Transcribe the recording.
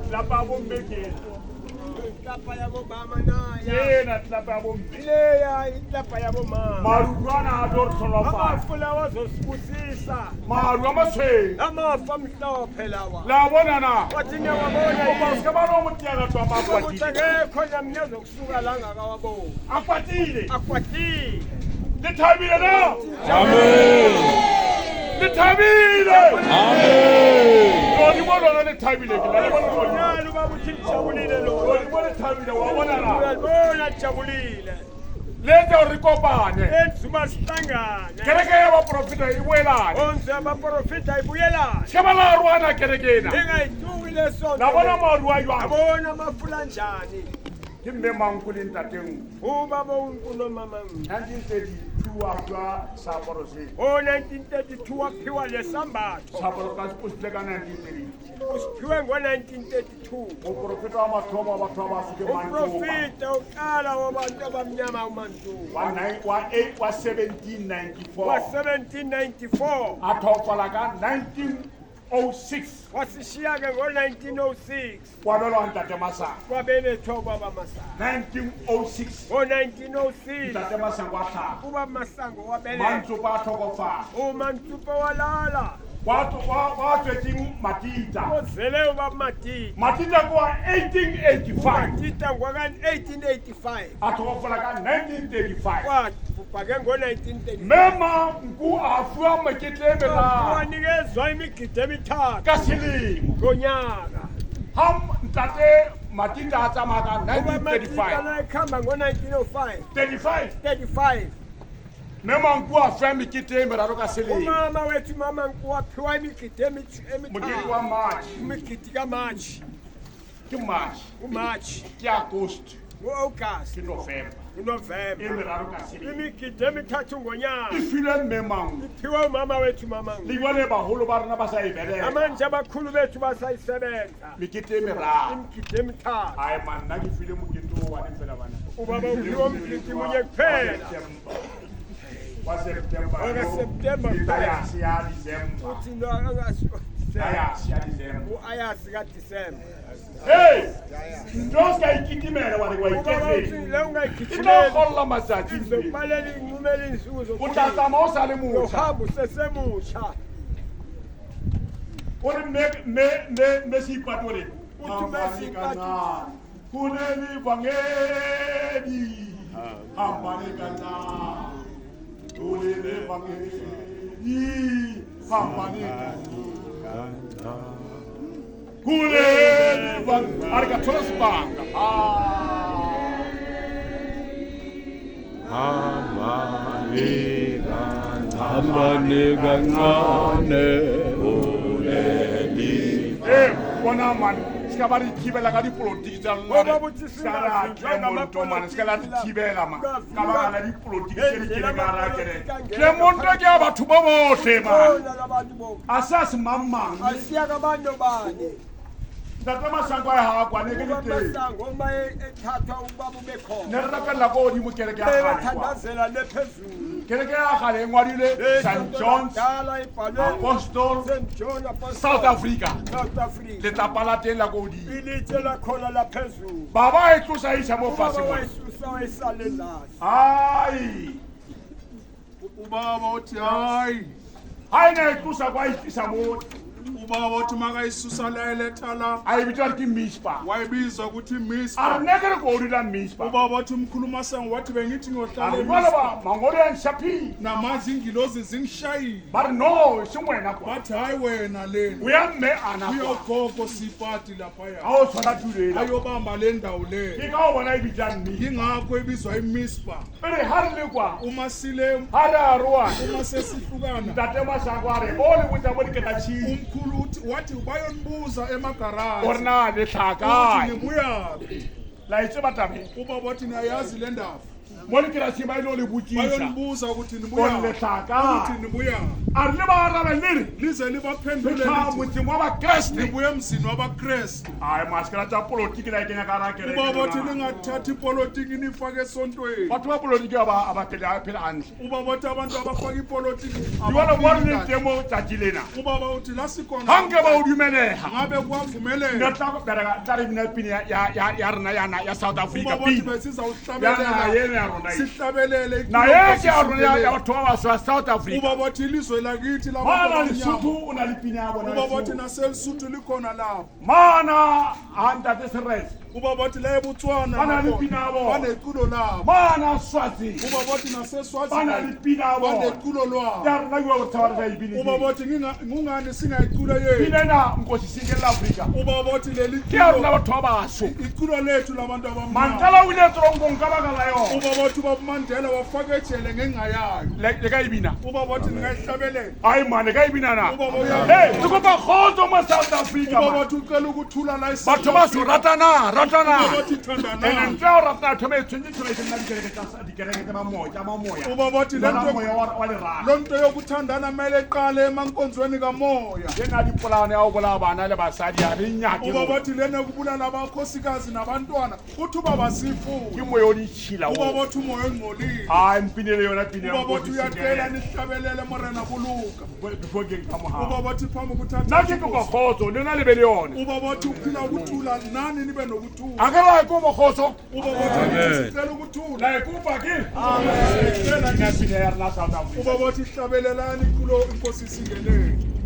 Tlapa bombeke. Tlapa ya bo mama na ya. Yena tlapa bombeke. Le ya tlapa ya bo mama. Marugwana ador solofa. Amafula wazosibusisa. Maru amaswe. Amafa mhlophe lawa. La bona na. Wathi ngiyabona Ubaska bano mutiaga twa makwati. ngekho namnyazo kusuka la ngakawabona. Akwatile. Akwati. Lithabile na. Amen. Lithabile. Amen. Lodi bona lithabile ke. La bona bona. Nalo babuthi jabulile lo. Lodi bona lithabile wa bona na. Uyabona jabulile. Leta urikopane. Enzuma sihlangane. Kereke ya ba profita iwelane. Onze abaprofita ibuyela. Shebala ruana kerekena. Engayithuwile sonto. La bona maru ayo. Abona mafula njani. Kimbe mankuli ntateng. Ubaba uNkulunkulu mama. 1932 after Saporose. Oh 1932 waphiwa lesambatho. Saporo kasipusileka 1930. Usiphiwe ngo1932. Uprofita wa mathomo abantu abafike Mantuba. Uprofita uqala wabantu abamnyama uMantuba. Wa 1794. Wa 1794. Athofala ka 1906. Wasishiya ke ngo1906. Kwabelwa ntate Masango. Kwabelethwa baba Masango. 1906. Ngo1906 Ntate Masango ahlala. ubaba Masango wabelethwa. Mantuba athokofala. uMantuba walala. Wathwethi Matita. Uzele ubaba Matita. Matita kwa 1885. Matita ngwa1885. Athokofala ka 1935. Wabhubha ke ngo1935. Mema nku afua meketlemela. Wanikezwa imigidi emithathu Kasilimo. ngonyaka. Ham ntate Matita atsamaya ka Ubaba Matita 1935. nayikhamba ngo1905. 35. 35. Mema nku afua meketlemela ka selimo. Umama wethu mama waphiwa imigidi Mokete wa March. imigidi kaMarch. Ke March. uMarch. Ke August. Ngo-August. Ke November. uNovemba. Emeraro ka selimo. Imigidi emithathu ngonyaka. Ifile memang. Iphiwe umama wethu mama. Libone baholo ba rena ba sa ibelela. Amanje abakhulu bethu basayisebenza. Mekete emeraro. Imigidi emithathu. Hayi man nna ke file mokete wa ne fela bana. Ubaba uphiwe umgidi munye kuphela. Wa September. September. Ayasi ya December. Uthi lo angasho. Ayasi ya December. Uayasi kaDisemba. Hey! Ndoska ikitimela wa Ubaba uthi ikefeli. le Ino ungayigijimeli. kholla matsatsi. Izokubalela inqumela insuku O zokuphila. tla tsamaya o sa le motjha. Uhamba usesemusha. O re me se ipatole. Uthi bese ipatole. Kuneni vangeli. Hambane kana. Kuneni vangeli. Hambane kana. Kuneni vangeli. Arika thola sibanga. Hambane kancane uleli. Bona man, ska ba di thibela ka dipolotiki tsa lona. Bona botse Ska sena monto man, ska la di thibela man. Ka ba la dipolotiki tse di kene ka ra kere. Ke Ke monto ke a batho ba bohle man. Bona labantu bonke. Asas mamang. Asiya kabantu bani. Ntate Masango ha kwa ne ke di teng. Masango uma ethathwa ubaba Ne bekhona. re rapella ko di mo kereke ya kgale kwa. Bethandazela lephezulu. Kereke ya kgale e ngwadile St. John's Dala ibhalwe Apostle St. John Apostle. South Africa. South Africa. Letapa la teng la ko di. Ilitshe lakhona laphezulu. Baba e tlosa isa mo Ubaba fatshe mo. wayisusa wayisale lazi. Ai. Ubaba uthi hayi, Hayi ne tlosa kwa ifisa mo. ubaba uthi makayisusa la eletha la Ai bitwa ke Mispa. wayibizwa ukuthi Are Mispa. negere ko di la Mispa. Ubaba uthi umkhulu Masango wathi bengithi ngiyohlala Are bona eMispa ba mangolo ya nshapi. namazi ingilozi zingishayile. But no, simwena kwa. Bathi hayi wena lena Uya mme ana kwa. uyogogo sipati laphaya Awo tshwana tulela. ayobamba le ndawo le. Ke ka o bona ibitla nni. Yingakho ebizwa iMispa. Ere ha re le kwa. Uma sile Ha ra roa. uma sesihlukana Ntate Masango are o le botsa mo diketa chi. umkhulu wathi bayonibuza emagaraji Orna le uthi tlhaka. ngibuyaphi. La itse batabe. Ubaba wathi nayazi le ndaba. mo lekerasi ba ile o le botsisa bayonibuza ukuthi o nibuya letlaka ukuthi nibuya a re le ba araba nere lize libaphendule letla lithi motseng wa bakreste nibuye emzini wabakrestu ai maskara tsa polotiki la kenya ka ra uba bathi kereke lingathathi ipolitiki nifake esontweni batho ba polotiki ba phela hantle uba bathi abantu abafaka ipolitiki di bona mo re le teng mo tsatsi lena uba bawuthi lasikhona ha nke ba o dumeleha ngabe kuwavumelela nna tla go bereka tla re bina pini ya rena yana ya South Africa uba bathi pini besizawuhlabelela yena ya rona sihlabelele na yeke ya rona ya batho ba baswa South Africa uba bathi ilizwe lakithi mana labantu lesotho o na le pini ya uba bona bathi naselisuthu likhona lapho mana a ntate serese uba bathi la ebutswana Bana le pina yabo. baneculo labo mana swazi uba bathi bana le naseswazini pina ya bona baneculo lwabo ya rona yo tsawara ga ibini uba bathi ngungani singayicula yethu pina na nkosi singe la Africa uba bathi leli ke ya rona culo batho ba baso iculo lethu labantu abamnyama mantala o ile trongo nka baka la yo uba bathi ubabumandela wafaka ejele ngenxa yayo le ka ibina uba bathi ningayihlabelela ai mane ka ibina na uba boya hey tukopa khotso mo South Africa uba man bathi ucela ukuthula la batho ba so ratana uba bathi ene thandana ntle o ratana thome tshwentse thome ke nna dikereke tsa mamoya uba bathi la lento moya wa lerata lo nto yokuthandana mele iqale emankonzweni kamoya ke na dipolane ya o bola bana le basadi a re nyake uba bathi lena kubulala abakhosikazi nabantwana uthi uba ke basifuye moya o ditšhila uba o bathi umoya engcolile a mpinele yona pine ya uba bathi nkosi uyacela singele nihlabelele morena buluka before ke nka uba moha bathi phambi nna kuthatha ke kopa khotso le na le be le yone uba bathi uphila ukuthula nani nibe nokuthula a ka la ko mo khotso uba bathi sicela ukuthula la ikupa ke amen ina pine ya rena South Africa uba bathi hlabelelani kulo inkosi singelele